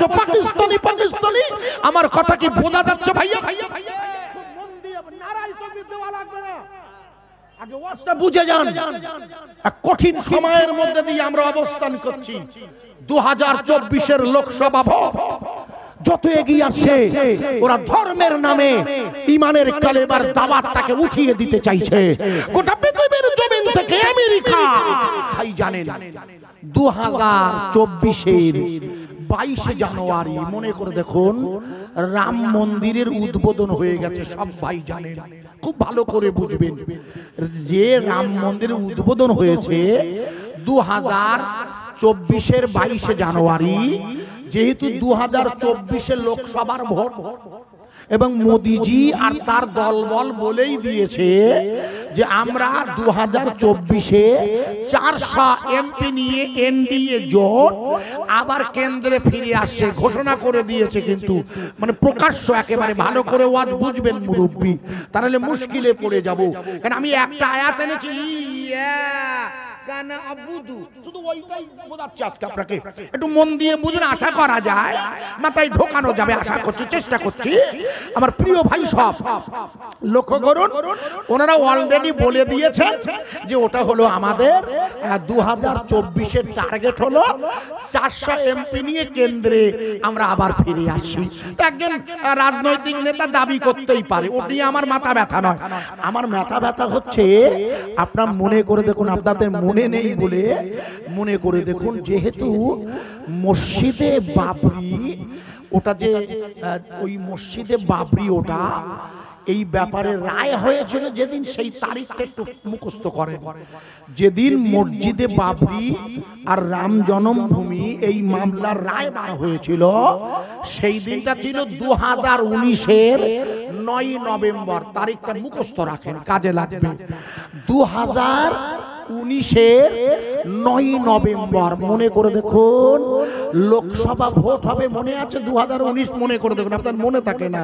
বলছো পাকিস্তানি পাকিস্তানি। আমার কথা কি বোঝা যাচ্ছে ভাইয়া? মন দিয়ে নারাই তাকবীর দেওয়া লাগবে না, আগে ওয়াজটা বুঝে যান। এক কঠিন সময়ের মধ্যে দিয়ে আমরা অবস্থান করছি। 2024 লোকসভা ভোট যত এগিয়ে আসছে, ওরা ধর্মের নামে ইমানের কালেমার দাওয়াতটাকে উঠিয়ে দিতে চাইছে গোটা পৃথিবীর জমিন থেকে। আমেরিকা ভাই জানেন 2024-এর 22 জানুয়ারি মনে করে দেখুন রাম মন্দিরের উদ্বোধন হয়ে গেছে। সব ভাই জানেন, খুব ভালো করে বুঝবেন যে রাম মন্দিরের উদ্বোধন হয়েছে 2024-এর 22 জানুয়ারি। যেহেতু 2024-এ লোকসভার ভোট এবং মোদিজি আর তার দলবল বলেই দিয়েছে যে আমরা 2024-এ 400 এমপি নিয়ে এনডিএ জোট আবার কেন্দ্রে ফিরে আসছে ঘোষণা করে দিয়েছে। কিন্তু মানে প্রকাশ্য একেবারে ভালো করে ওয়াজ বুঝবেন মুরব্বী, তাহলে মুশকিলে পড়ে যাব। কারণ আমি একটা আয়াত এনেছি, শুধু ওইটাই বোঝাচ্ছি আজকে আপনাকে, একটু মন দিয়ে বুঝুন, আশা করা যায় মাথায় ঢোকানো যাবে, আশা করছি, চেষ্টা করছি। আমার প্রিয় ভাই সব লক্ষ্য করুন, ওনারা অলরেডি বলে দিয়েছেন যে ওটা হলো আমাদের 2024-এর টার্গেট হলো 400 এমপি নিয়ে কেন্দ্রে আমরা আবার ফিরে আসি। একজন রাজনৈতিক নেতা দাবি করতেই পারে, ওটা নিয়ে আমার মাথা ব্যথা নয়। আমার মাথা ব্যথা হচ্ছে আপনার মনে করে দেখুন, আপনাদের মনে নেই বলে মনে করে দেখুন, যেহেতু মসজিদে বাবরি ওটা যে ওই মসজিদে বাবরি ওটা এই ব্যাপারে রায় হয়েছিল যেদিন, সেই তারিখটা একটু মুখস্থ করেন। যেদিন মসজিদে বাবরি আর রাম জন্মভূমি এই মামলার রায় বার হয়েছিল, সেই দিনটা ছিল 2019-এর 9 নভেম্বর। তারিখটা মুখস্থ রাখেন, কাজে লাগবে। 2019-এর 9 নভেম্বর মনে করে দেখুন লোকসভা ভোট হবে। মনে আছে 2019? মনে করে দেখুন, আপনার মনে থাকে না?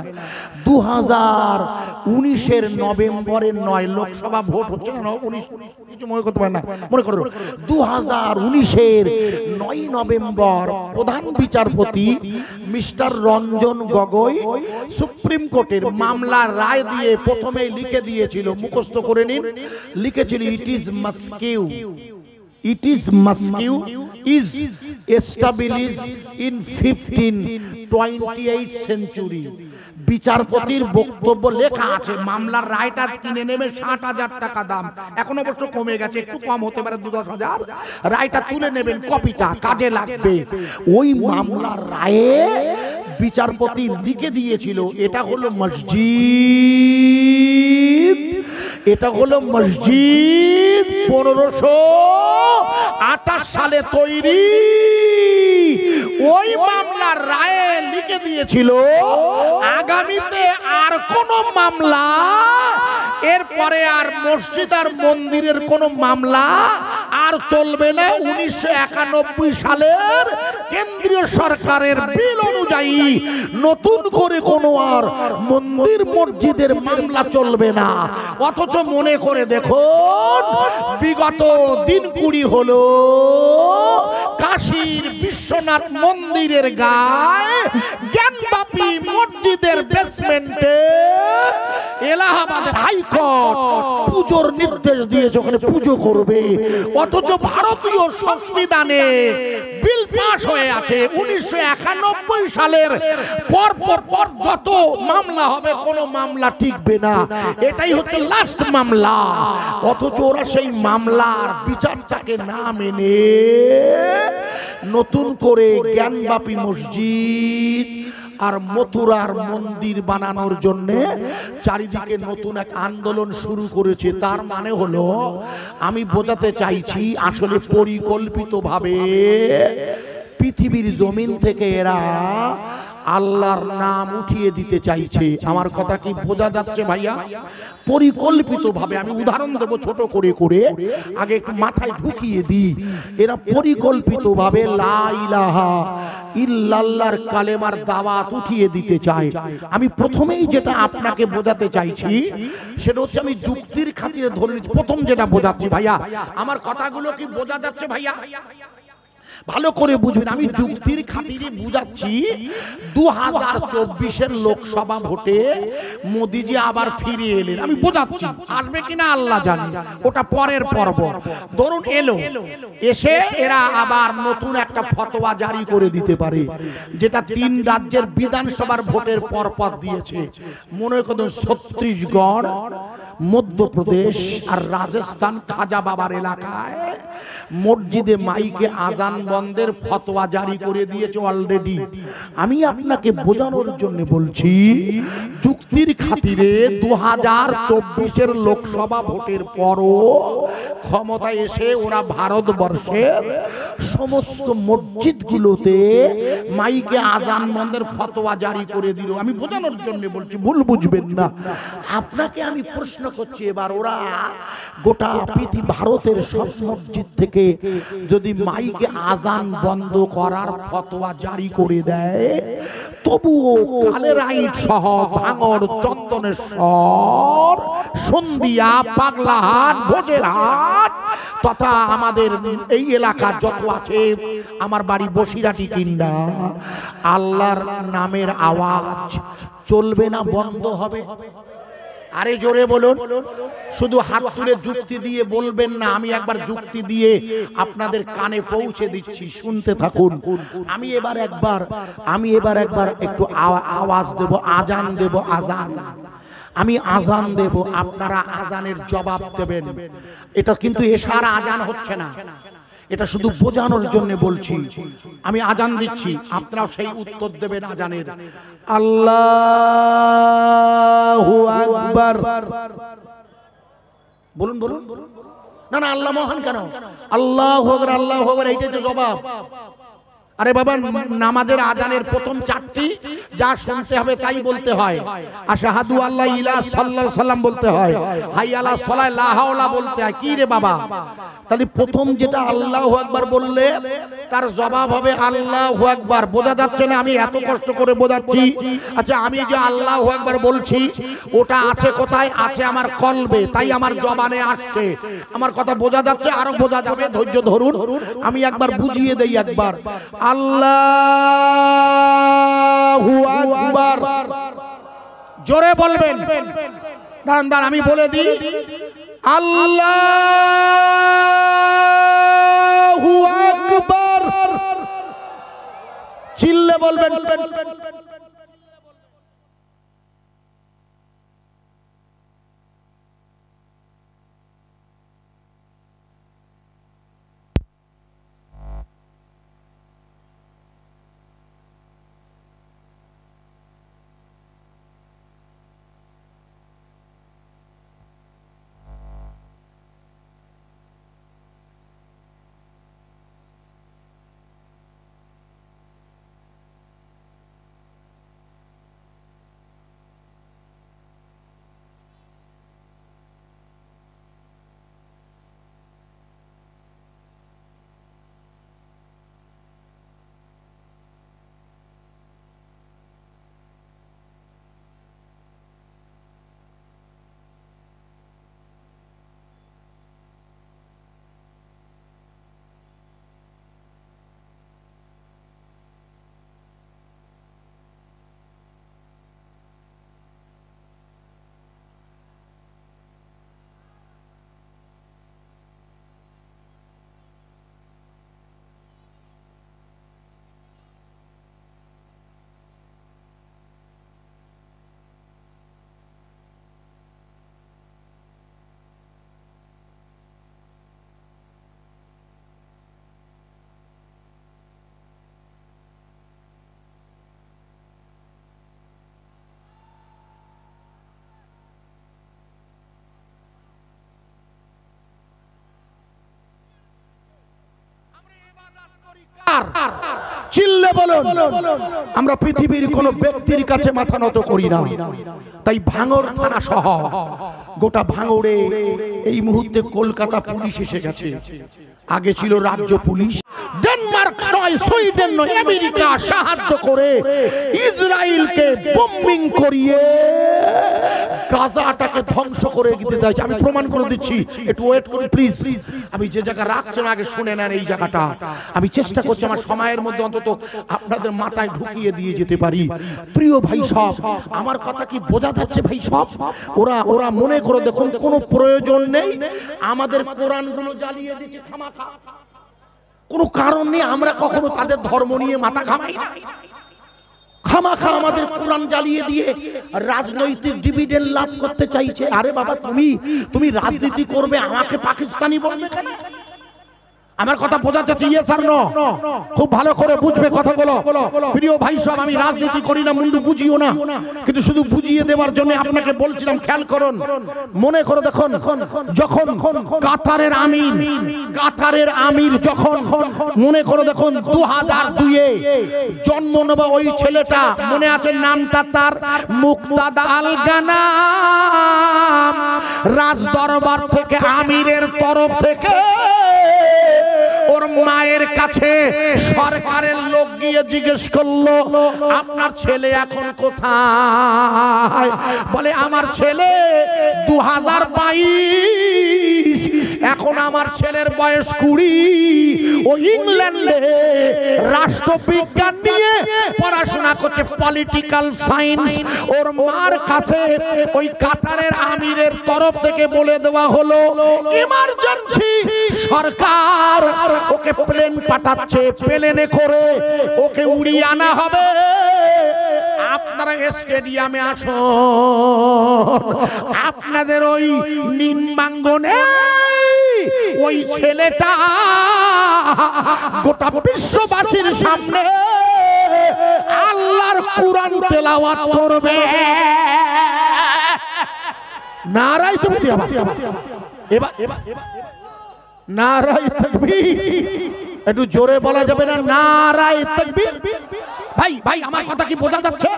2019-এর নভেম্বরের 9 লোকসভা ভোট হচ্ছে না, 19 কিছু মনে করতে পারে না, মনে করুন 2019-এর 9 নভেম্বর প্রধান বিচারপতি মিস্টার রঞ্জন গগৈ সুপ্রিম কোর্টের মামলার রায় দিয়ে প্রথমেই লিখে দিয়েছিল, মুখস্থ করে নিন, লিখেছিল it is Moscow, it is Moscow is established in 1528 century। বিচারপতির বক্তব্য লেখা আছে, মামলার রায়টা কিনে নেবে 60,000 টাকা দাম, এখন অবশ্য কমে গেছে, একটু কম হতে পারে 2-10,000। রায়টা তুলে নেবেন, কপিটা কাজে লাগবে। ওই মামলার রায়ে বিচারপতি লিখে দিয়েছিল এটা হলো মসজিদ, এটা হলো মসজিদ 1528 সালে তৈরি। ওই মামলার রায়ে লিখে দিয়েছিল আগামীতে আর কোন মামলা, এরপরে আর মসজিদ আর মন্দিরের কোন মামলা আর চলবে না। 1991 সালের কেন্দ্রীয় সরকারের বিল অনুযায়ী নতুন করে কোন আর মন্দির মসজিদের মামলা চলবে না। অথচ মনে করে দেখুন বিগত দিন 20 হলো কাশীর বিশ্বনাথ মন্দিরের গায়ে জ্ঞানবাপী মসজিদের বেসমেন্টে এলাহাবাদের হাইকোর্ট পুজোর নির্দেশ দিয়েছে, ওখানে পুজো করবে। অথচ ভারতীয় সংবিধানে বিল পাস হয়ে আছে 1991 সালের পর যত মামলা হবে কোনো মামলা টিকবে না, এটাই হচ্ছে লাস্ট মামলা। অথচ ওরা সেই মামলার বিচারটাকে না মেনে নতুন করে জ্ঞানবাপী মসজিদ আর মথুরার মন্দির বানানোর জন্য চারিদিকে নতুন এক আন্দোলন শুরু করেছে। তার মানে হলো আমি বোঝাতে চাইছি আসলে পরিকল্পিতভাবে পৃথিবীর জমিন থেকে এরা আল্লাহর নাম উঠিয়ে দিতে চাইছে। আমার কথা কি বোঝা যাচ্ছে ভাইয়া? পরিকল্পিতভাবে, আমি উদাহরণ দেব ছোট করে করে, আগে একটু মাথায় ঢুকিয়ে দিই। এরা পরিকল্পিতভাবে লা ইলাহা ইল্লাল্লাহর কালেমার দাওয়াত উঠিয়ে দিতে চায়। আমি প্রথমেই যেটা আপনাকে বোঝাতে চাইছি সেটা হচ্ছে, আমি যুক্তির খাতিরে ধরে নিচ্ছি, প্রথম যেটা বোঝাচ্ছি ভাইয়া, আমার কথাগুলো কি বোঝা যাচ্ছে ভাইয়া? ভালো করে বুঝবেন, আমি যুক্তির খাতিরে বুঝাচ্ছি। 2024-এর লোকসভা ভোটে মোদিজি আবার ফিরে এলেন, আমি বোঝাচ্ছি। আসবে কিনা আল্লাহ জানে, ওটা পরের পর্ব। ধরুন এলো, এসে এরা আবার নতুন একটা ফতোয়া জারি করে দিতে পারে, যেটা 3 রাজ্যের বিধানসভার ভোটের পরপর দিয়েছে। মনে করুন ছত্তিশগড়, মধ্যপ্রদেশ আর রাজস্থান খাজা বাবার এলাকায় মসজিদে মাইকে আজান বন্ধের ফতোয়া জারি করে দিয়েছে অলরেডি। আমি আপনাকে বোঝানোর জন্য বলছি, যুক্তির খাতিরে 2024-এর লোকসভা ভোটের পরও ক্ষমতায় এসে ওরা ভারতবর্ষের সমস্ত মসজিদগুলোতে মাইকে আজান বন্ধের ফতোয়া জারি করে দিল। আমি বোঝানোর জন্য বলছি, ভুল বুঝবেন না। আপনাকে আমি প্রশ্ন করছি, এবার ওরা গোটা পৃথিবী ভারতের সব মসজিদ থেকে যদি মাইকে আজান বন্ধ করার ফতোয়া জারি করে দেয়, তবুও কালেরাইট সহ ভাঙড়, চন্দনেশ্বর, সন্ধিয়া, পাগলাহাট, ভোজেরহাট তথা আমাদের এই এলাকা যত আছে, আমার বাড়ি বসিরাটি কিন্ডা, আল্লাহর নামের আওয়াজ চলবে না, বন্ধ হবে? আরে জোরে বলুন, শুধু হাত তুলে যুক্তি দিয়ে বলবেন না। আমি একবার যুক্তি দিয়ে আপনাদের কানে পৌঁছে দিচ্ছি, শুনতে থাকুন। আমি এবার একবার একটু আওয়াজ দেব, আজান দেব, আজান। আমি আজান দেব, আপনারা আজানের জবাব দেবেন। এটা কিন্তু এশার আজান হচ্ছে না, এটা শুধু বোঝানোর জন্য বলছি। আমি আজান দিচ্ছি, আপনারাও সেই উত্তর দেবেন আজানের। আল্লাহু আকবার বলুন, বলুন। না না, আল্লাহ মহান কেন? আল্লাহু আকবার, আল্লাহু আকবার, এইটাই তো জবাব। আরে বাবা, নামাজের আজানের প্রথম 4টি যা শুনতে হবে তাই বলতে হয়। আশহাদু আল্লা ইলাহা সাল্লাল্লাহু আলাইহি সাল্লাম বলতে হয়, হাইয়া আলা সালাহ, লা হাওলা বলতে হয়। কি রে বাবা, তাহলে প্রথম যেটা আল্লাহু আকবার বললে তার জবাব হবে আল্লাহু আকবার। বোঝা যাচ্ছে না আমি এত কষ্ট করে বোঝাচ্ছি? আচ্ছা, আমি যে আল্লাহু আকবার বলছি ওটা আছে কোথায়? আছে আমার কলবে, তাই আমার জবানে আসছে। আমার কথা বোঝা যাচ্ছে? আরো বোঝা যাবে, ধৈর্য ধরুন। আমি একবার বুঝিয়ে দেই। একবার আল্লাহু আকবার জোরে বলবেন। দাঁড়ান দাঁড়ান, আমি বলে দিই। আল্লাহু আকবার চিল্লে বলবেন। চিল্লে বলুন। আমরা পৃথিবীর কোন ব্যক্তির কাছে মাথা নত করি না। তাই ভাঙড় থানা সহ গোটা ভাঙড়ে এই মুহূর্তে কলকাতা পুলিশ এসে গেছে। আগে ছিল রাজ্য পুলিশ, ডেনমার্ক নয়, সুইডেন নয়, আমেরিকা সাহায্য করে ইসরায়েলকে বোম্বিং করিয়ে গাজাটাকে ধ্বংস করে দিতে চাইছে। আমি প্রমাণ করে দিচ্ছি, একটু ওয়েট করুন প্লিজ। আমি যে জায়গা রাখছেন আগে শুনে নেন এই জায়গাটা। আমি চেষ্টা করছি আমার সময়ের মধ্যে অন্তত আপনাদের মাথায় ঢুকিয়ে দিয়ে যেতে পারি। প্রিয় ভাই সব, আমার কথা কি বোঝা যাচ্ছে ভাই সব? ওরা মনে করে দেখুন কোনো প্রয়োজন নেই, আমাদের কোরআনগুলো জ্বালিয়ে দিচ্ছে খামাখা, কোনো কারণ নেই। আমরা কখনো তাদের ধর্ম নিয়ে মাথা ঘামাই না। খামাখা আমাদের কোরআন জ্বালিয়ে দিয়ে রাজনৈতিক ডিভিডেন্ড লাভ করতে চাইছে। আরে বাবা, তুমি রাজনীতি করবে, আমাকে পাকিস্তানি বলবে কেন? আমার কথা বোঝা যাচ্ছে? ইয়েস আর নো? খুব ভালো করে বুঝবে কথাগুলো। প্রিয় ভাই সব, আমি রাজনীতি করি না, মুন্ডু বুঝিও না, কিন্তু শুধু বুঝিয়ে দেওয়ার জন্য আপনাকে বলছিলাম। খেয়াল করুন, মনে করে দেখুন, যখন কাতারের আমির যখন মনে করে দেখুন 2002-এ জন্ম নেবে ওই ছেলেটা, মনে আছে নামটা তার? মুক্তাদা আল গানাম। রাজ দরবার থেকে আমিরের তরফ থেকে ওর মায়ের কাছে সরকারের লোক গিয়ে জিজ্ঞেস করলো, আপনার ছেলে এখন কোথায়? বলে আমার ছেলে 2022, এখন আমার ছেলের বয়স 20। ও ইংল্যান্ডে রাষ্ট্রবিজ্ঞান নিয়ে পড়াশোনা করছে, পলিটিক্যাল সায়েন্স। ওর মার কাছে ওই কাতারের আমিরের তরফ থেকে বলে দেওয়া হলো ইমার্জেন্সি সরকার ওকে প্লেন পাঠাচ্ছে, প্লেনে করে ওকে উড়িয়ে আনা হবে। আপনারা স্টেডিয়ামে আসুন, আপনাদের ওই নিম্নাঙ্গনে ওই ছেলেটা গোটা বিশ্ববাসীর সামনে আল্লাহর কুরআন তেলাওয়াত করবে। নারায়ে তাকবীর। এবার নারায়ে তাকবীর একটু জোরে বলা যাবে না? নারায়ে তাকবীর। ভাই আমার কথা কি বোঝা যাচ্ছে?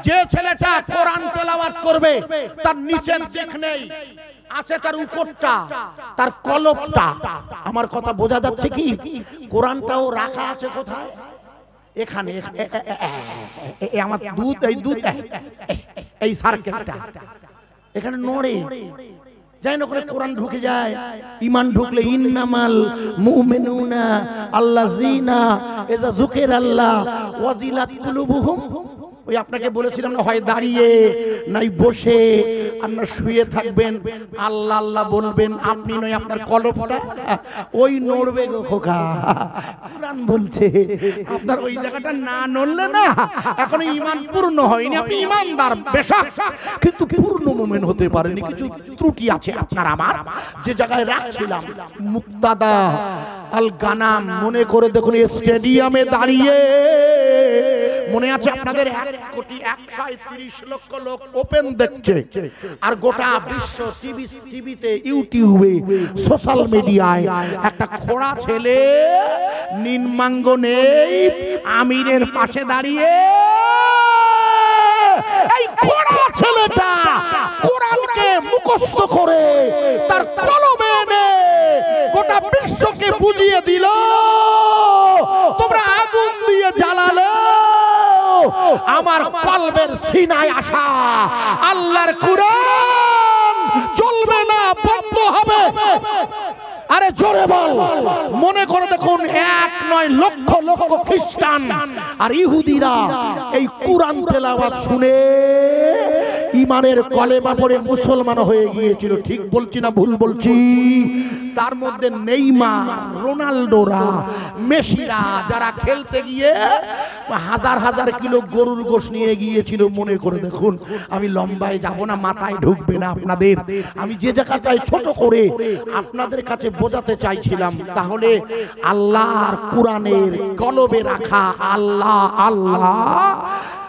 যে ছেলেটা কোরআন তেলাওয়াত করবে তার নিচের দিক নেই, আছে তার উপরটা, তার কলবটা। আমার কথা বোঝা যাচ্ছে কি? কোরআনটাও রাখা আছে কোথায়? এখানে। আমার দুধ, এই সার্কেলটা এখানে নড়ে যাই না, করে কোরআন ঢুকে যায়। ঈমান ঢুকলে ইন্নামাল মুমিনুনা আল্লাযিনা ইযা যুকিরাল্লাহ ওয়াজিলাত কুলুবুহুম। ওই আপনাকে বলেছিলাম না, হয় দাঁড়িয়ে নাই বসে, আর না শুয়ে থাকবেন, আল্লাহ আল্লাহ বলবেন। আপনি নয়, আপনার কলবটা ওই নড়বে গো খোকা। কোরআন বলছে আপনার ওই জায়গাটা না নড়লে না এখনো ঈমান পূর্ণ হয়নি। আপনি ঈমানদার বেশক, কিন্তু পূর্ণ মুমিন হতে পারেনি। কিছু ত্রুটি আছে আপনার আমার। যে জায়গায় রাখছিলাম, মুক্তাদা আল গানাম, মনে করে দেখুন স্টেডিয়ামে দাঁড়িয়ে, মনে আছে আপনাদের 1,30,00,000 লোক ওপেন দেখছে, আর গোটা বিশ্ব টিভিতে, ইউটিউবে, সোশ্যাল মিডিয়ায় একটা খোড়া ছেলে নিম্নাঙ্গনে আমিরের পাশে দাঁড়িয়ে, এই খোড়া ছেলেটা কোরআনকে মুখস্থ করে তার কলমে এনে গোটা বিশ্বকে বুঝিয়ে দিল। তোমরা আগুন দিয়ে জ্বালালে আমার কলবের সিনায় আসা আল্লাহর কুরআন জ্বলবে না, বন্ধ হবে। আরে জোরে বল। মনে করে দেখুন, এক নয় লক্ষ লক্ষ খ্রিস্টান আর ইহুদিরা এই কুরআন তেলাওয়াত শুনে ঈমানের কলেমা পড়ে মুসলমান হয়ে গিয়েছিল। ঠিক বলছি না ভুল বলছি? তার মধ্যে নেইমার, রোনাল্ডোরা, মেসিরা, যারা খেলতে গিয়ে হাজার হাজার কিলো গরুর গোশত নিয়ে গিয়েছিল। মনে করে দেখুন, আমি লম্বায় যাব না, মাথায় ঢুকবে না আপনাদের। আমি যে জায়গাটায় ছোট করে আপনাদের কাছে বোঝাতে চাইছিলাম, তাহলে আল্লাহর কুরআনের কলবে রাখা আল্লাহ আল্লাহ,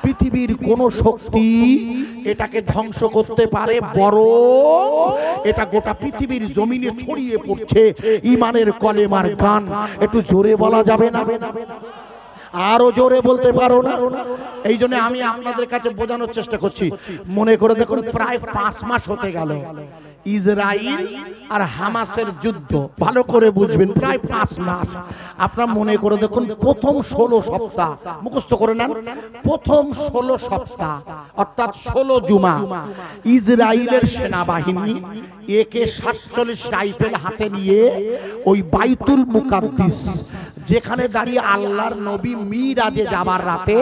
পৃথিবীর কোন শক্তি এটাকে ধ্বংস করতে পারে? বরং এটা গোটা পৃথিবীর জমিনে ছড়িয়ে পড়ছে ঈমানের কলেমার গান। একটু জোরে বলা যাবে না? আরো জোরে বলতে পারো না? এই জন্য আমি আপনাদের কাছে বোঝানোর চেষ্টা করছি। মনে করে দেখুন, প্রায় 5 মাস হতে গেল ইসরাইল আর হামাসের যুদ্ধ, ভালো করে বুঝবেন, প্রায় 5 মাস। আপনারা মনে করে দেখুন, প্রথম 16 সপ্তাহ মুখস্থ করে নেন, প্রথম 16 সপ্তাহ অর্থাৎ 16 জুমা ইসরাইলের সেনাবাহিনী AK-47 রাইফেল হাতে নিয়ে ওই বাইতুল মুকাদ্দিস, যেখানে দাঁড়িয়ে আল্লাহর নবী মিরাজে যাবার রাতে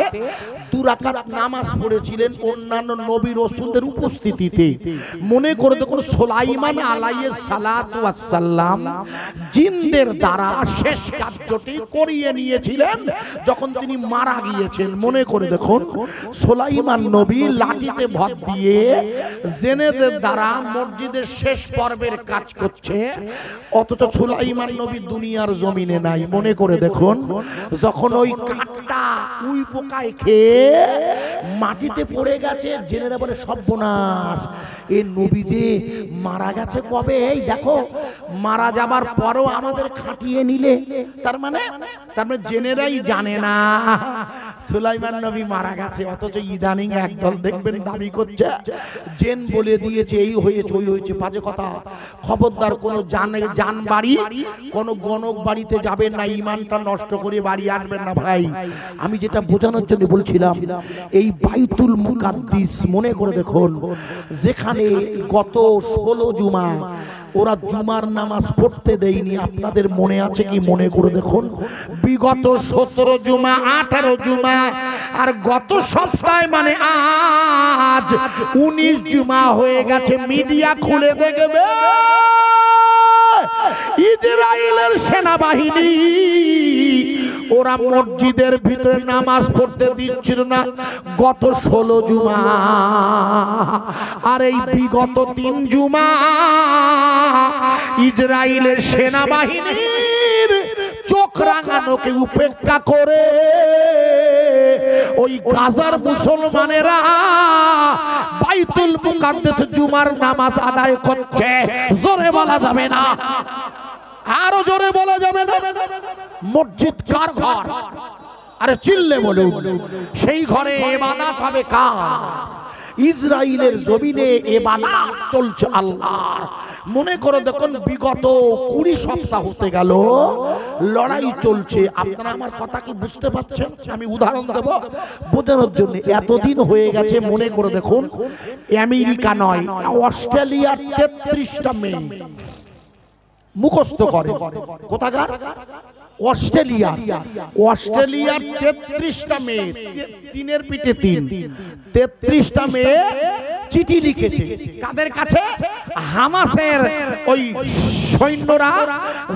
2 রাকাত নামাজ পড়েছিলেন অন্যান্য নবী রাসূলদের উপস্থিতিতে। মনে করে দেখুন, সুলাইমান আলাইহিস সালাতু ওয়াস সালাম জিনদের দ্বারা শেষ কার্যটি করিয়ে নিয়েছিলেন যখন তিনি মারা গিয়েছেন। মনে করে দেখুন, সুলাইমান নবী লাঠিতে ভর দিয়ে জেনেদের দ্বারা মসজিদের শেষ পর্বের কাজ করছে, অথচ সুলাইমান নবী দুনিয়ার জমিনে নাই। মনে করে দেখুন, যখন ওই কাঠটা উই পোকায় খেয়ে মাটিতে পড়ে গেছে, জেনেরা বলে সর্বনাশ, এ নবী যে মারা গেছে কবে, এই দেখো মারা যাবার পরও আমাদের খাটিয়ে নিলে। তার মানে জেনেরাই জানে না সুলাইমান নবী মারা গেছে, অথচ ইদানিং একদল দেখবেন দাবি করছে জেন বলে দিয়েছে এই হয়েছে ওই হয়েছে, বাজে কথা। খবরদার কোন জান বাড়ি কোন গণক বাড়িতে যাবেন না, ইমানটা নষ্ট করে বাড়ি আসবেন না ভাই। আমি যেটা বোঝানোর জন্য বলছিলাম, এই বাইতুল মুকাদ্দিস মনে করে দেখুন, যেখানে গত 16 জুমা ওরা জুমার নামাজ পড়তে দেয়নি, আপনাদের মনে আছে কি? মনে করে দেখুন, বিগত 17 জুমা 18 জুমা আর গত সপ্তাহে মানে আজ 19 জুমা হয়ে গেছে। মিডিয়া খুলে দেখবে ইসরায়েলের সেনাবাহিনী ওরা মসজিদের ভিতরে নামাজ পড়তে দিচ্ছিল না গত 16 জুমা, আর এই বিগত 3 জুমা ইসরায়েলের সেনাবাহিনীর চোখ রাঙানোকে উপেক্ষা করে ওই গাজার মুসলমানেরা বাইতুল মুকাদ্দাস জুমার নামাজ আদায় করছে। জোরে বলা যাবে না, আরো জোরে বলা যাবে না। মসজিদ কার ঘর? আরে চিল্লে বলুন, সেই ঘরে ইবাদত হবে কার? ইসরায়েলের জমিনে ইবাদত চলছে আল্লাহর। মনে করে দেখুন, বিগত 20 সপ্তাহ হতে গেল লড়াই চলছে। আপনারা আমার কথা কি বুঝতে পারছেন? আমি উদাহরণ দেব বোঝানোর জন্য। এতদিন হয়ে গেছে, মনে করে দেখুন, আমেরিকা নয়, অস্ট্রেলিয়ার 33টা মেয়ে মুখস্থ করে। কোথাকার? অস্ট্রেলিয়ার 33টা মেয়ে, 3-এর পিঠে 3, 33টা মেয়ে চিঠি লিখেছে। কাদের কাছে? হামাসের ওই সৈন্যরা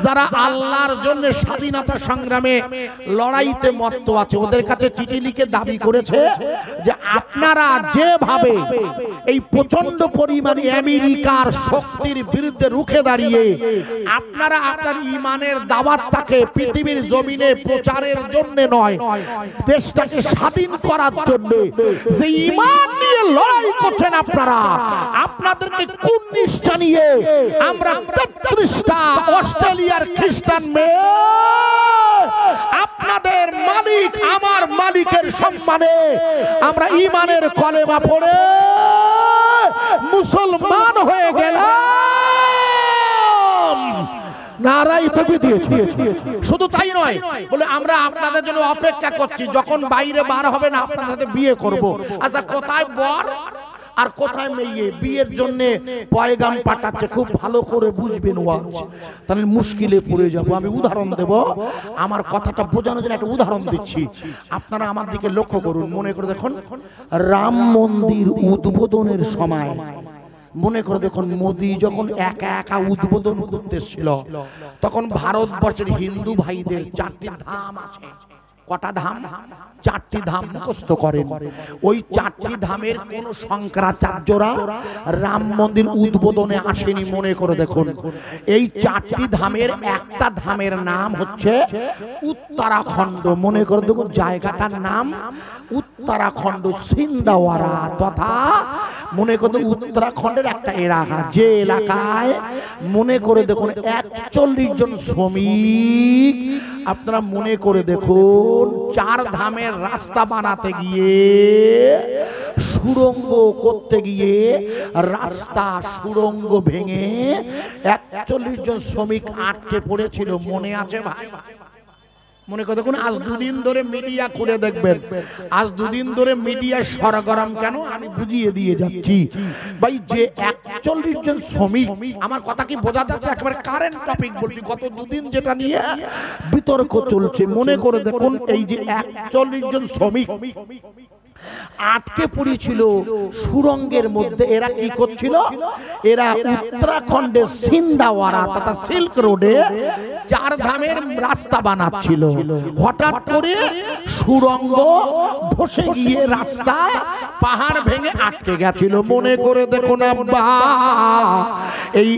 যারা আল্লাহর জন্য স্বাধীনতা সংগ্রামে লড়াইতে মত্ত আছে, ওদের কাছে চিঠি লিখে দাবি করেছে যে আপনারা যেভাবে এই প্রচন্ড পরিমাণে আমেরিকার শক্তির বিরুদ্ধে রুখে দাঁড়িয়ে আপনারা আপনার ঈমানের দাওয়াতটাকে পৃথিবীর জমিনে প্রচারের জন্য নয়, দেশটাকে স্বাধীন করার জন্য যে ঈমান নিয়ে লড়াই করছেন আপনারা, আপনাদেরকে কোন নিষ্ঠা নিয়ে আমরা 33টা অস্ট্রেলিয়ার খ্রিস্টান মেয়ে আপনাদের মালিক আমার মালিকের সম্মানে আমরা ঈমানের কলেমা পড়ে মুসলমান হয়ে গেলাম। নারাই থেকে দিয়েছি। শুধু তাই নয়, বলে আমরা আপনাদের জন্য অপেক্ষা করছি, যখন বাইরে বার হবে না আপনাদের সাথে বিয়ে করব। আচ্ছা, কোথায় বর আর কোথায় মেয়ে? বিয়ের জন্য পয়গাম পাঠাচ্ছে, খুব ভালো করে বুঝবেন ওয়াজ, তাহলে মুশকিলে পড়ে যাব। আমি উদাহরণ দেব, আমার কথাটা বোঝানোর জন্য একটা উদাহরণ দিচ্ছি, আপনারা আমার দিকে লক্ষ্য করুন। মনে করে দেখুন, রাম মন্দির উদ্বোধনের সময় মনে করে দেখুন, মোদি যখন একা একা উদ্বোধন করতেছিল, তখন ভারতবর্ষের হিন্দু ভাইদের 4টি ধাম আছে। কটা ধাম? 4টি ধাম মুখস্থ করেন। ওই 4টি ধামের কোন শঙ্করাচার্যরা রাম মন্দির উদ্বোধনে আসেনি। মনে করে দেখুন, এই 4টি ধামের একটা ধামের নাম হচ্ছে উত্তরাখণ্ড। মনে করে দেখুন, জায়গাটার নাম উত্তরাখণ্ড, সিন্দাওয়ারা তথা মনে করে উত্তরাখণ্ডের একটা এলাকা, যে এলাকায় মনে করে দেখুন 41 জন শ্রমিক, আপনারা মনে করে দেখুন দেখুন, চার ধামের রাস্তা বানাতে গিয়ে, সুড়ঙ্গ করতে গিয়ে রাস্তা সুড়ঙ্গ ভেঙে 41 জন শ্রমিক আটকে পড়েছিল। মনে আছে ভাই? মনে করে দেখুন, আজ দুদিন ধরে মিডিয়া খুলে দেখবেন, আজ দুদিন ধরে মিডিয়া সরগরম কেন আমি বুঝিয়ে দিয়ে যাচ্ছি। ভাই, যে 41 জন শ্রমিক, আমার কথা কি বোঝা যাচ্ছে? একেবারে কারেন্ট টপিক বলছি, গত দুদিন যেটা নিয়ে বিতর্ক চলছে। মনে করে দেখুন, এই যে 41 জন শ্রমিক আটকে পড়েছিল সুরঙ্গের মধ্যে। এরা কি করছিল? এরা উত্তরাখণ্ডের সিন্দাওয়ারা তথা সিল্ক রোডে চার ধামের রাস্তা বানাচ্ছিল। হঠাৎ করে সুরঙ্গ ধসে গিয়ে রাস্তা পাহাড় ভেঙে আটকে গেছিল। মনে করে দেখুন আব্বা, এই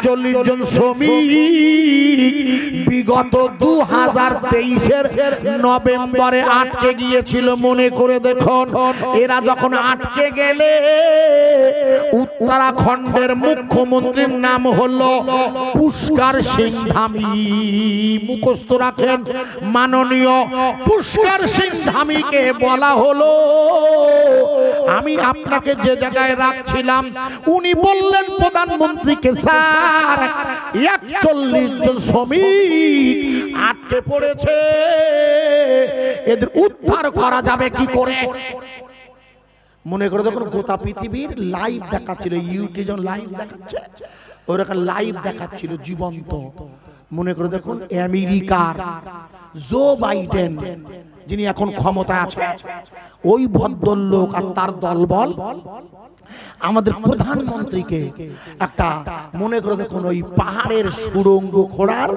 41 জন শ্রমিক বিগত 2023-এর নভেম্বরে আটকে গিয়েছিল। মনে করে দেখুন, এরা যখন আটকে গেলে উত্তরাখণ্ডের মুখ্যমন্ত্রীর নাম হলো পুষ্কর সিং ধামি। মুখস্থ রাখেন, মাননীয় পুষ্কর সিং ধামিকে বলা হলো, আমি আপনাকে যে জায়গায় রাখছিলাম, উনি বললেন প্রধানমন্ত্রীকে, স্যার 41 জন শ্রমিক আটকে পড়েছে, এদের উদ্ধার করা যাবে কি করে? মনে করে যখন গোটা পৃথিবীর লাইভ দেখাচ্ছিল, ইউটিউবে যখন লাইভ দেখাচ্ছে, ওরকম লাইভ দেখাচ্ছিল জীবন্ত। মনে করে দেখুন, আমেরিকার জো বাইডেন, যিনি এখন ক্ষমতা আছে, ওই ভদ্রলোক আর তার দলবল আমাদের প্রধানমন্ত্রীকে একটা, মনে করে দেখুন, ওই পাহাড়ের সুড়ঙ্গ খোঁড়ার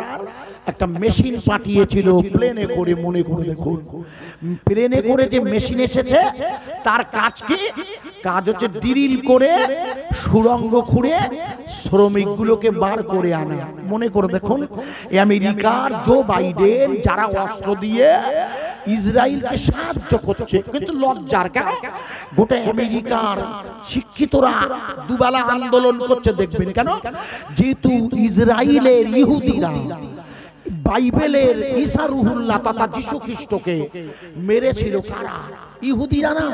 একটা মেশিন পাঠিয়েছিল প্লেনে করে। মনে করে দেখুন, প্লেনে করে যে মেশিন এসেছে তার কাজ কি? কাজ হচ্ছে ড্রিল করে সুড়ঙ্গ খুঁড়ে শ্রমিকগুলোকে বার করে আনা। মনে করে দেখুন, আমেরিকার জো বাইডেন যারা অস্ত্র দিয়ে ইসরায়েলকে সাহায্য করছে, কিন্তু লজ্জার কেন? গোটা আমেরিকার শিক্ষিতরা দুবেলা আন্দোলন করছে, দেখবেন কেন? যেহেতু ইসরায়েলের ইহুদিরা বাইবেলের ঈসা রুহুল্লাহ তথা যীশু খ্রিস্টকে মেরেছিল। কারা? ইহুদিরা না,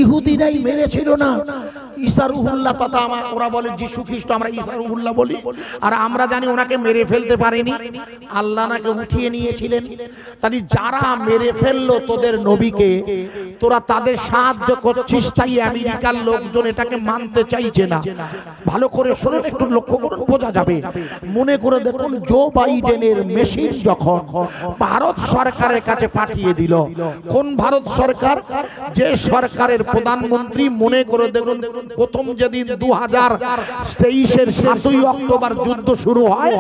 ইহুদিরাই মেরেছিল না। ঈসা রুহুল্লাহ তথা ওরা বলে যীশু খ্রিস্ট, আমরা ঈসা রুহুল্লাহ বলি, আর আমরা জানি ওনাকে মেরে ফেলতে পারেনি, আল্লাহ নাকি উঠিয়ে নিয়েছিলেন। তাই যারা মেরে ফেললো তোদের নবীকে, তোরা তাদের সাহায্য করছিস, তাই আমেরিকার লোকজন এটাকে মানতে চাইছে না। ভালো করে শুনুন, একটু লক্ষ্য করুন, বোঝা যাবে। মনে করে দেখুন, জো বাইডেনের মেশিন যখন ভারত সরকারের কাছে পাঠিয়ে দিল, কোন ভারত সরকার? যে সরকারের প্রধানমন্ত্রী, মনে করে দেখুন, প্রথম যেদিন 2023-এর 7ই অক্টোবর যুদ্ধ শুরু হয়,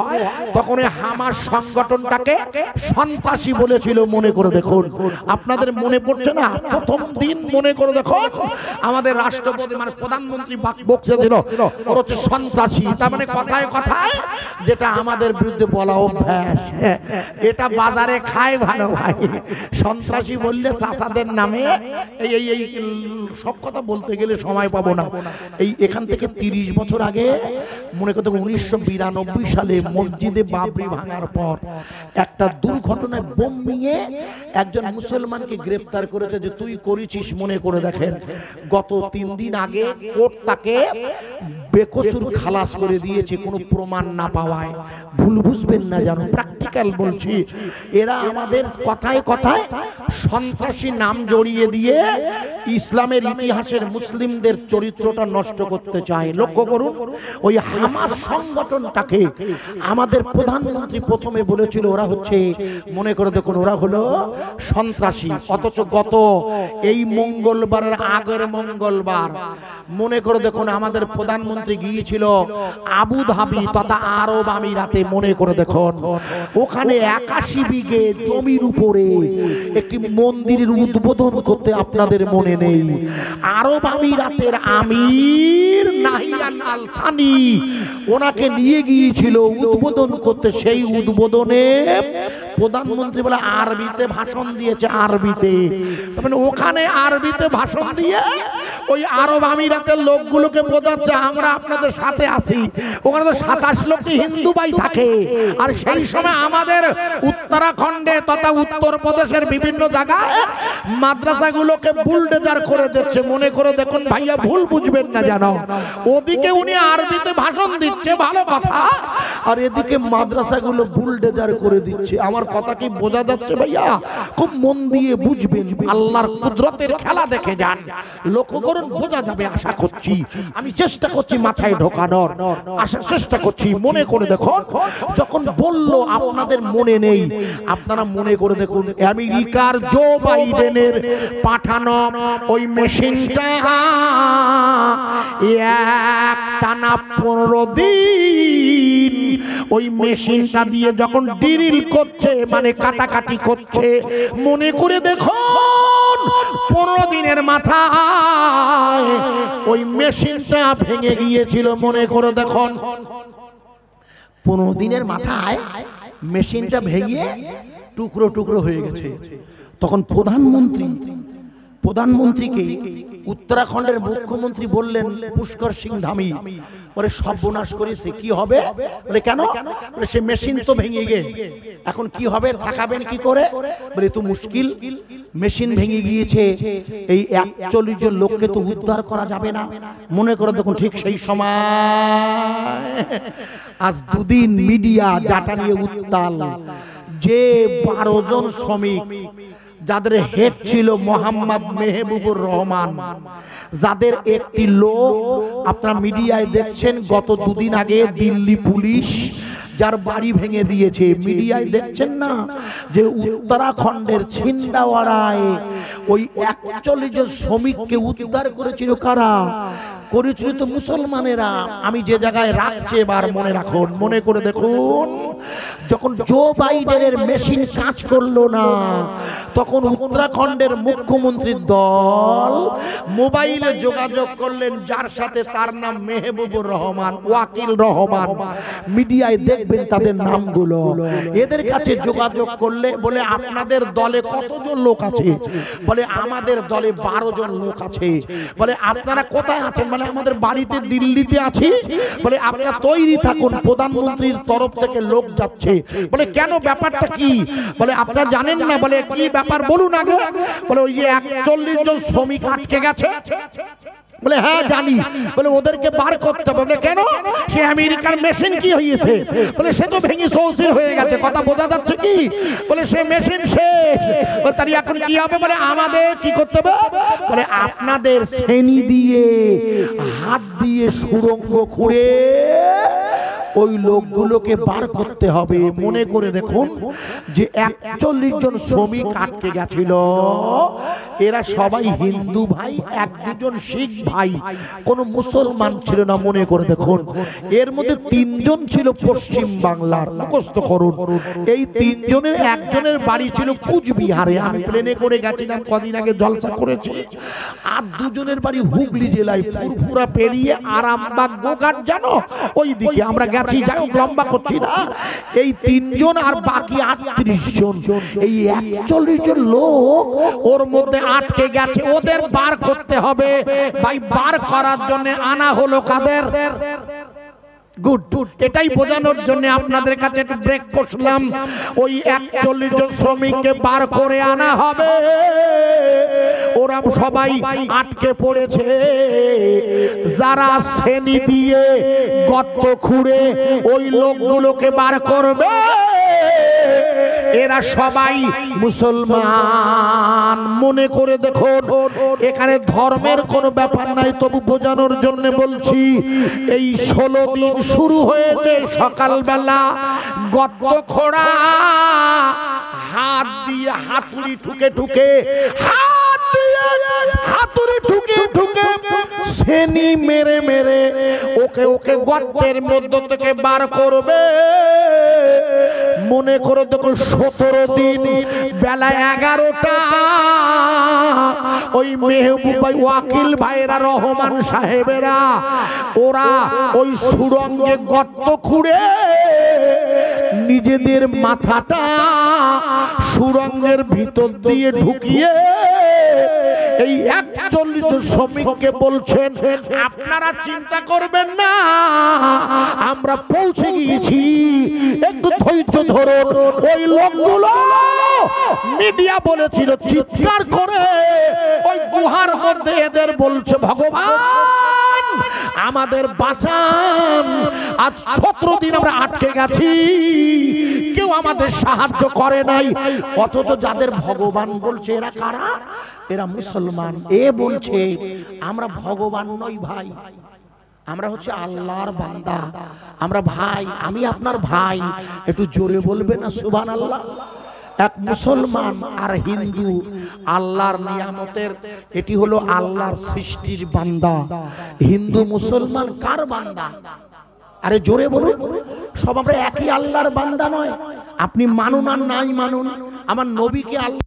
তখন হামাস সংগঠনটাকে সন্ত্রাসী বলেছিল। মনে করে দেখুন, আপনাদের মনে পড়ছে না? প্রথম দিন মনে করে দেখুন, আমাদের রাষ্ট্রপতি মানে প্রধানমন্ত্রী বক্তব্য দিল, ওর হচ্ছে সন্ত্রাসী। তার মানে কথায় কথায় যেটা আমাদের বিরুদ্ধে বলা অভ্যাস, এটা বাজারে খায় ভালো ভাই। সন্ত্রাসী বললে চাচাদের নামে এই এই সব কথা বলতে গেলে সময় পাবো না। এই এখান থেকে 30 বছর আগে, মনে করতে 1992 সালে মসজিদে বাবরি ভাঙার পর একটা দুর্ঘটনায় বোমিংয়ে একজন মুসলমানকে গ্রেফতার করেছে, যে তুই করেছিস। মনে করে দেখেন, গত 3 দিন আগে কোর্ট তাকে বেকসুর খালাস করে দিয়েছে, কোনো প্রমাণ না পাওয়ায়। ভুল বুঝবেন না, জানো, প্র্যাকটিক্যাল বলছি। এরা আমাদের কথায় কথায় সন্ত্রাসী নাম জড়িয়ে দিয়ে ইসলামের ইতিহাসের মুসলিমদের চরিত্রটা নষ্ট করতে চায়। লক্ষ্য করুন, ওই হামাস সংগঠনটাকে আমাদের প্রধানমন্ত্রী প্রথমে বলেছিল ওরা হচ্ছে, মনে করে দেখুন, ওরা হলো সন্ত্রাসী। অথচ গত এই মঙ্গলবারের আগের মঙ্গলবার, মনে করে দেখুন, আমাদের প্রধানমন্ত্রী গিয়েছিল আবু ধাবি তথা আরব আমিরাতে। মনে করে দেখুন, ওখানে 81 বিঘে জমির উপরে একটি মন্দিরের উদ্বোধন করতে আপনাদের মনে নেই? আরব আমিরাতের আমির নাহিয়ান আল থানি ওনাকে নিয়ে গিয়েছিল উদ্বোধন করতে। সেই উদ্বোধনে প্রধানমন্ত্রী বলে আরবিতে ভাষণ দিয়েছে, আরবিতে। মানে ওখানে আরবিতে ভাষণ দিয়ে ওই আরব আমিরাতের লোকগুলোকে বোঝাচ্ছে আমরা আপনাদের সাথে আছি। ওখানে তো 27 লক্ষ হিন্দু ভাই থাকে। আর সেই সময় আমাদের উত্তরাখণ্ডে তথা উত্তরপ্রদেশের বিভিন্ন জায়গায় মাদ্রাসাগুলোকে বুলডোজার করে দিচ্ছে। মনে করে দেখুন ভাইয়া, ভুল বুঝবেন না যেন। ওদিকে উনি আরবিতে ভাষণ দিচ্ছে, ভালো কথা, আর এদিকে মাদ্রাসাগুলো বুলডোজার করে দিচ্ছে। আমার কথা কি বোঝা যাচ্ছে ভাইয়া? খুব মন দিয়ে বুঝবেন, আল্লাহর কুদরতের খেলা দেখে যান, লক্ষ্য করুন, বোঝা যাবে আশা করছি। আমি চেষ্টা করছি মাথায় ঢোকানোর, আসার চেষ্টা করছি। মনে করে দেখুন, যখন বলল আপনাদের মনে নেই, আপনারা মনে করে দেখুন আমেরিকার জো বাইডেনের পাঠানো ওই মেশিনটা একটানা 15 দিন ওই মেশিনটা দিয়ে যখন ড্রিল করছে, মানে কাটাকাটি করছে, মনে করে দেখুন 15 দিনের মাথায় ওই মেশিনটা ভেঙে গিয়েছিল। মনে করে দেখুন 15 দিনের মাথায় মেশিনটা ভেঙে টুকরো টুকরো হয়ে গেছে। তখন প্রধানমন্ত্রীকে উত্তরাখণ্ডের মুখ্যমন্ত্রী বললেন, পুষ্কর সিং ধামি, ওরে সর্বনাশ করেছে, কি হবে? বলে কেন? বলে সে মেশিন তো ভেঙে গে, এখন কি হবে, থাকাবেন কি করে? বলে তো মুশকিল, মেশিন ভেঙে গিয়েছে, এই 41 জন লোককে তো উদ্ধার করা যাবে না। মনে করে দেখুন, ঠিক সেই সময় আজ 2 দিন মিডিয়া যাটা নিয়ে উত্তাল, যে 12 জন শ্রমিক যাদের হেড ছিল মোহাম্মদ মেহবুবুর রহমান, যাদের একটি লোক আপনারা মিডিয়ায় দেখছেন গত 2 দিন আগে দিল্লি পুলিশ যার বাড়ি ভেঙে দিয়েছে, মিডিয়ায় দেখছেন না যে উত্তরাখণ্ডের ছিন্দাওয়াড়ায় ওই 41 জন শ্রমিককে উদ্ধার করেছিল। কারা করেছিল? তো মুসলমানেরা। আমি যে জায়গায় রাখছি এবার মনে রাখুন, মনে করে দেখুন, যখন জো বাইডেনের মেশিন কাজ করলো না, তখন উত্তরাখণ্ডের মুখ্যমন্ত্রীর দল মোবাইলে যোগাযোগ করলেন যার সাথে, তার নাম মেহবুবুর রহমান, ওয়াকিল রহমান। মিডিয়ায় দেখবেন তাদের নামগুলো। এদের কাছে যোগাযোগ করলে বলে আপনাদের দলে কতজন লোক আছে? বলে আমাদের দলে 12 জন লোক আছে। বলে আপনারা কোথায় আছেন? বলে আমাদের বাড়িতে দিল্লিতে আছি। বলে আপনারা তৈরি থাকুন, প্রধানমন্ত্রীর তরফ থেকে লোক যাচ্ছে। বলে কেন, ব্যাপারটা কি? বলে আপনারা জানেন না? বলে কি ব্যাপার বলুন আগে। বলে ওই যে 41 জন শ্রমিক আটকে গেছে। বলে হ্যাঁ জানি। বলে ওদেরকে বার করতে হবে। বলে কেন? সে আমেরিকার মেশিন কি হয়েছে? বলে সে তো ভেঙে চৌচির হয়ে গেছে। কথা বোঝা যাচ্ছে কি? বলে সে মেশিন শেষ। বলে তার এখন কি হবে? বলে আমাদের কি করতে হবে? বলে আপনাদের শ্রেণী দিয়ে, হাত দিয়ে সুড়ঙ্গ খুঁড়ে ওই লোকগুলোকে বার করতে হবে। মনে করে দেখুন যে 41 জন শ্রমিক আটকে গেছিল, এরা সবাই হিন্দু ভাই, 1-2 শিখ ভাই, কোন মুসলমান ছিল না। মনে করে দেখুন, এর মধ্যে 3 জন ছিল পশ্চিম বাংলার। মুখস্থ করুন, এই 3 জনের একজনের বাড়ি ছিল কুচবিহারে। আমি প্লেনে করে গেছিলাম, কদিন আগে জলসা করেছি। আর 2 জনের বাড়ি হুগলি জেলায়, ফুরফুরা পেরিয়ে আরামবাগ গোঘাট, জানো ওই দিকে আমরা গেছি। যাই হোক, লম্বা করছি না। এই 3 জন আর বাকি 38 জন, এই 41 জন লোক ওর মধ্যে আটকে গেছে। ওদের বার করতে হবে ভাই। বার করার জন্য আনা হলো কাদের? গুড। এটাই বোঝানোর জন্য আপনাদের কাছে একটু ব্রেক করলাম। ওই 41 জন শ্রমিককে বার করে আনা হবে। ওরা সবাই আটকে পড়েছে। যারা শ্রেণী দিয়ে গর্ত খুঁড়ে ওই লোকগুলোকে বার করবে, এরা সবাই মুসলমান। মনে করে দেখুন, এখানে ধর্মের কোনো ব্যাপার নাই, তবু বোঝানোর জন্য বলছি। এই 16 দিন শুরু হয়েছে সকালবেলা গর্ত খোঁড়া, হাত দিয়ে হাতুড়ি ঠুকে ঠুকে, হাত দিয়ে হাতুড়ি ঠুকে ঠুকে, শ্রেণী মেরে মেরে ওকে ওকে গর্তের মধ্য থেকে বার করবে। মনে করে দেখুন 17 দিন বেলা 11টা ওই মেহবুব ভাই, ওয়াকিল ভাইরা, রহমান সাহেবেরা, ওরা ওই সুড়ঙ্গে গর্ত খুঁড়ে নিজেদের মাথাটা সুড়ঙ্গের ভিতর দিয়ে ঢুকিয়ে এই 41 শ্রমিককে বলছেন, আপনারা চিন্তা করবেন না, আমরা পৌঁছে গিয়েছি, একটু ধৈর্য ধরুন। ওই লোকগুলো মিডিয়া বলেছিল চিৎকার করে, ওই গুহার মধ্যে এদের বলছে, ভগবান আমাদের বাঁচান, আজ 17 দিন আমরা আটকে গেছি, কেউ আমাদের সাহায্য করে নাই। অথচ যাদের ভগবান বলছে এরা কারা? এরা মুসলমান। এ বলছে আমরা ভগবান নই ভাই, আমরা হচ্ছে আল্লাহর বান্দা, আমরা ভাই, আমি আপনার ভাই। একটু জোরে বলবে না সুবহানাল্লাহ? এক মুসলমান আর হিন্দু আল্লাহর নিয়ামতের, এটি হলো আল্লাহর সৃষ্টির বান্দা। হিন্দু মুসলমান কার বান্দা? আরে জোরে বলুন। সব আমরা একই আল্লাহর বান্দা নয়। আপনি মানুন আর নাই মানুন, আমার নবীকে আল্লাহ